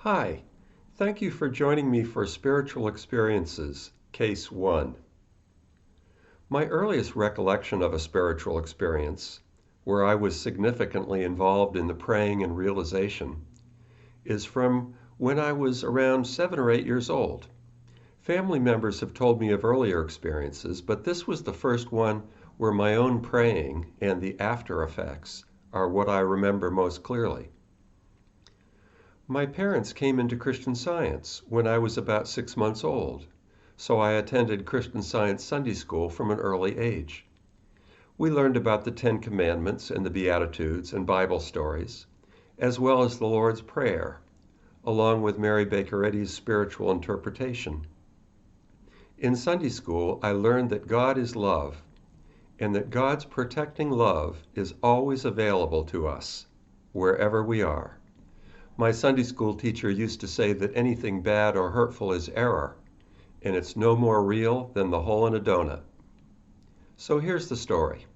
Hi, thank you for joining me for Spiritual Experiences, Case 1. My earliest recollection of a spiritual experience, where I was significantly involved in the praying and realization, is from when I was around 7 or 8 years old. Family members have told me of earlier experiences, but this was the first one where my own praying and the after effects are what I remember most clearly. My parents came into Christian Science when I was about 6 months old, so I attended Christian Science Sunday School from an early age. We learned about the Ten Commandments and the Beatitudes and Bible stories, as well as the Lord's Prayer, along with Mary Baker Eddy's spiritual interpretation. In Sunday school, I learned that God is love, and that God's protecting love is always available to us, wherever we are. My Sunday school teacher used to say that anything bad or hurtful is error, and it's no more real than the hole in a donut. So here's the story.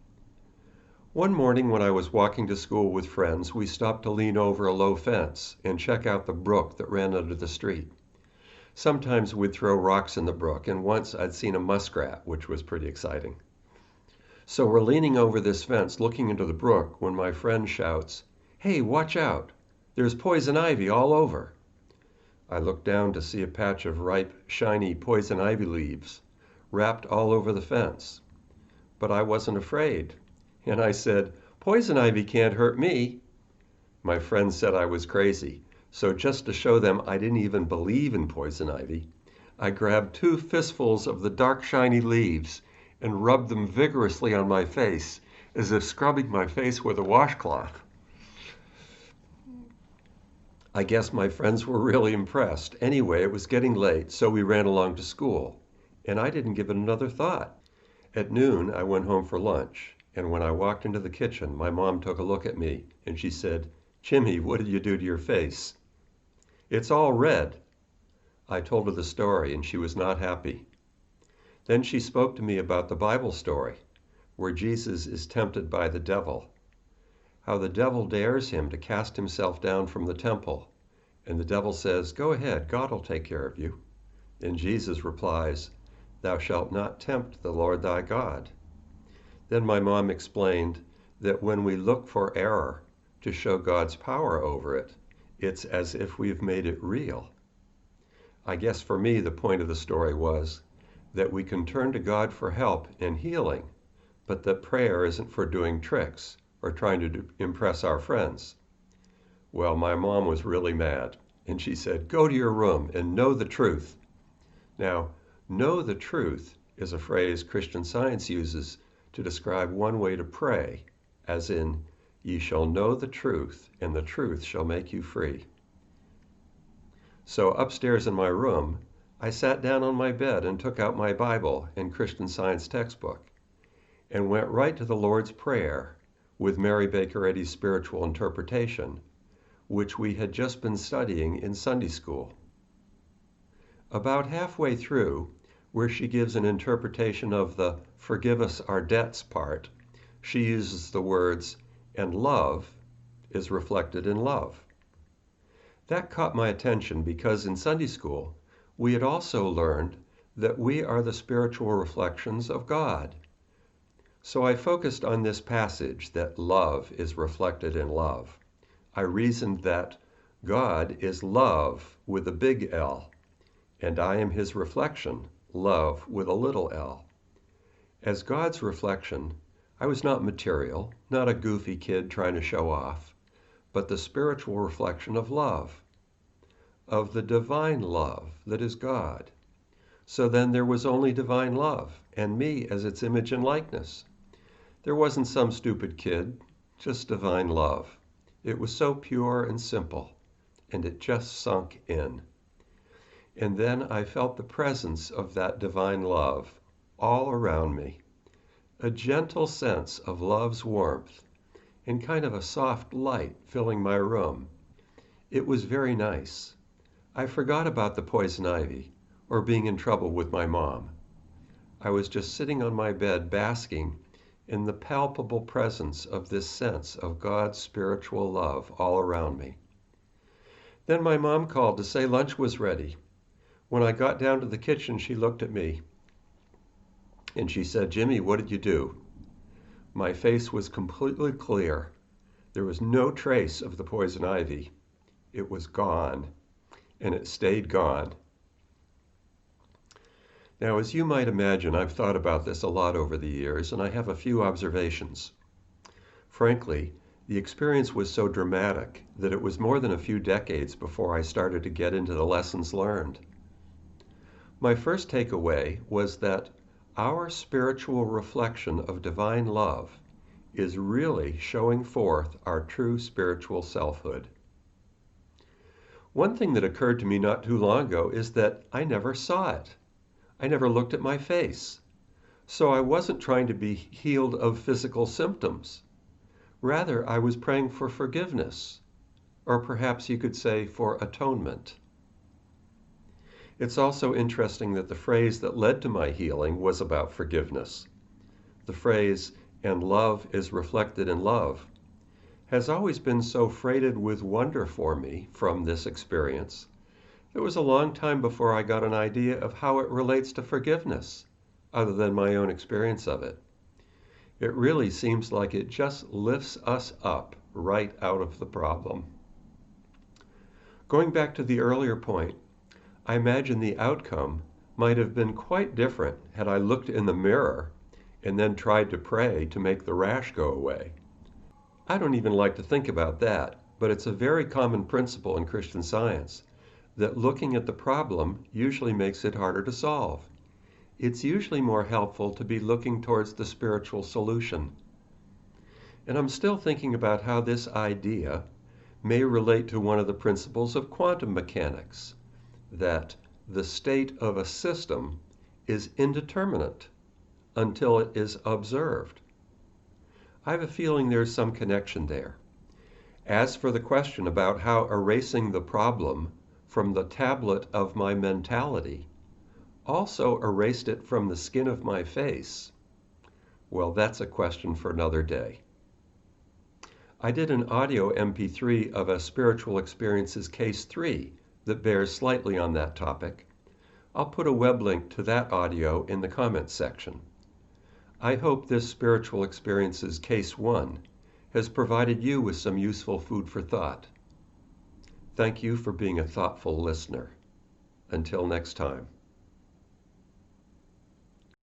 One morning when I was walking to school with friends, we stopped to lean over a low fence and check out the brook that ran under the street. Sometimes we'd throw rocks in the brook, and once I'd seen a muskrat, which was pretty exciting. So we're leaning over this fence looking into the brook when my friend shouts, "Hey, watch out! There's poison ivy all over." I looked down to see a patch of ripe, shiny poison ivy leaves wrapped all over the fence. But I wasn't afraid, and I said, "Poison ivy can't hurt me." My friends said I was crazy, so just to show them I didn't even believe in poison ivy, I grabbed 2 fistfuls of the dark, shiny leaves and rubbed them vigorously on my face, as if scrubbing my face with a washcloth. I guess my friends were really impressed. Anyway, it was getting late, so we ran along to school, and I didn't give it another thought. At noon, I went home for lunch, and when I walked into the kitchen, my mom took a look at me, and she said, "Jimmy, what did you do to your face?" "It's all red." I told her the story, and she was not happy. Then she spoke to me about the Bible story, where Jesus is tempted by the devil, how the devil dares him to cast himself down from the temple. And the devil says, "Go ahead, God will take care of you." And Jesus replies, "Thou shalt not tempt the Lord thy God." Then my mom explained that when we look for error to show God's power over it, it's as if we've made it real. I guess for me, the point of the story was that we can turn to God for help and healing, but that prayer isn't for doing tricks or trying to impress our friends. Well, my mom was really mad, and she said, "Go to your room and know the truth." Now, know the truth is a phrase Christian Science uses to describe one way to pray, as in, "Ye shall know the truth, and the truth shall make you free." So upstairs in my room, I sat down on my bed and took out my Bible and Christian Science textbook, and went right to the Lord's Prayer with Mary Baker Eddy's spiritual interpretation, which we had just been studying in Sunday school. About halfway through, where she gives an interpretation of the "forgive us our debts" part, she uses the words, "and love is reflected in love." That caught my attention because in Sunday school, we had also learned that we are the spiritual reflections of God. So I focused on this passage that love is reflected in love. I reasoned that God is love with a big L, and I am his reflection, love with a little l. As God's reflection, I was not material, not a goofy kid trying to show off, but the spiritual reflection of love, of the divine love that is God. So then there was only divine love, and me as its image and likeness. There wasn't some stupid kid, just divine love. It was so pure and simple, and it just sunk in. And then I felt the presence of that divine love all around me, a gentle sense of love's warmth, and kind of a soft light filling my room. It was very nice. I forgot about the poison ivy, or being in trouble with my mom. I was just sitting on my bed basking in the palpable presence of this sense of God's spiritual love all around me. Then my mom called to say lunch was ready. When I got down to the kitchen, she looked at me and she said, "Jimmy, what did you do?" My face was completely clear. There was no trace of the poison ivy. It was gone, and it stayed gone. Now, as you might imagine, I've thought about this a lot over the years, and I have a few observations. Frankly, the experience was so dramatic that it was more than a few decades before I started to get into the lessons learned. My first takeaway was that our spiritual reflection of divine love is really showing forth our true spiritual selfhood. One thing that occurred to me not too long ago is that I never saw it. I never looked at my face. So I wasn't trying to be healed of physical symptoms. Rather, I was praying for forgiveness, or perhaps you could say for atonement. It's also interesting that the phrase that led to my healing was about forgiveness. The phrase, "and love is reflected in love," has always been so freighted with wonder for me from this experience. It was a long time before I got an idea of how it relates to forgiveness, other than my own experience of it. It really seems like it just lifts us up right out of the problem. Going back to the earlier point, I imagine the outcome might have been quite different had I looked in the mirror and then tried to pray to make the rash go away. I don't even like to think about that, but it's a very common principle in Christian Science that looking at the problem usually makes it harder to solve. It's usually more helpful to be looking towards the spiritual solution. And I'm still thinking about how this idea may relate to one of the principles of quantum mechanics, that the state of a system is indeterminate until it is observed. I have a feeling there's some connection there. As for the question about how erasing the problem from the tablet of my mentality also erased it from the skin of my face, well, that's a question for another day. I did an audio MP3 of a Spiritual Experiences Case 3 that bears slightly on that topic. I'll put a web link to that audio in the comments section. I hope this Spiritual Experiences Case 1 has provided you with some useful food for thought. Thank you for being a thoughtful listener. Until next time.